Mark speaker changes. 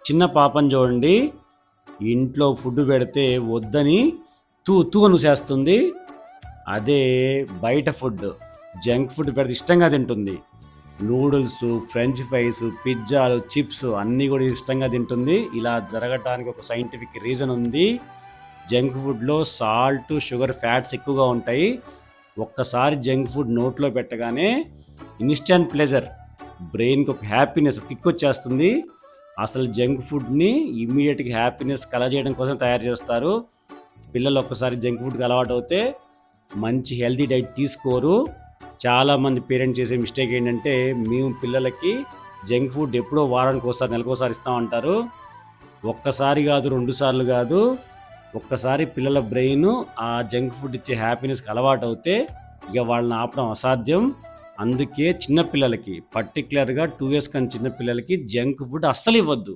Speaker 1: చిన్న పాపని చూడండి, ఇంట్లో ఫుడ్ పెడితే వద్దని తూ తూ అనుసేస్తుంది. అదే బయట ఫుడ్, జంక్ ఫుడ్ పెడితే ఇష్టంగా తింటుంది. నూడిల్స్, ఫ్రెంచ్ ఫ్రైస్, పిజ్జాలు, చిప్స్ అన్నీ కూడా ఇష్టంగా తింటుంది. ఇలా జరగటానికి ఒక సైంటిఫిక్ రీజన్ ఉంది. జంక్ ఫుడ్లో సాల్ట్, షుగర్, ఫ్యాట్స్ ఎక్కువగా ఉంటాయి. ఒక్కసారి జంక్ ఫుడ్ నోట్లో పెట్టగానే ఇన్స్టెంట్ ప్లెజర్, బ్రెయిన్కి ఒక హ్యాపీనెస్, కిక్ వచ్చేస్తుంది. అసలు జంక్ ఫుడ్ని ఇమ్మీడియట్గా హ్యాపీనెస్ కలగజేయడం కోసం తయారు చేస్తారు. పిల్లలు ఒక్కసారి జంక్ ఫుడ్కి అలవాటు అవుతే మంచి హెల్తీ డైట్ తీసుకోరు. చాలామంది పేరెంట్స్ చేసే మిస్టేక్ ఏంటంటే, మేము పిల్లలకి జంక్ ఫుడ్ ఎప్పుడో వారానికి ఒకసారి, నెలకోసారి ఇస్తామంటారు. ఒక్కసారి కాదు, 2 సార్లు కాదు, ఒక్కసారి పిల్లల బ్రెయిన్ ఆ జంక్ ఫుడ్ ఇచ్చే హ్యాపీనెస్కి అలవాటు అవుతే ఇక వాళ్ళని ఆపడం అసాధ్యం. అందుకే చిన్నపిల్లలకి, పర్టికులర్గా 2 years కన్నా చిన్నపిల్లలకి జంక్ ఫుడ్ అస్సలు ఇవ్వద్దు.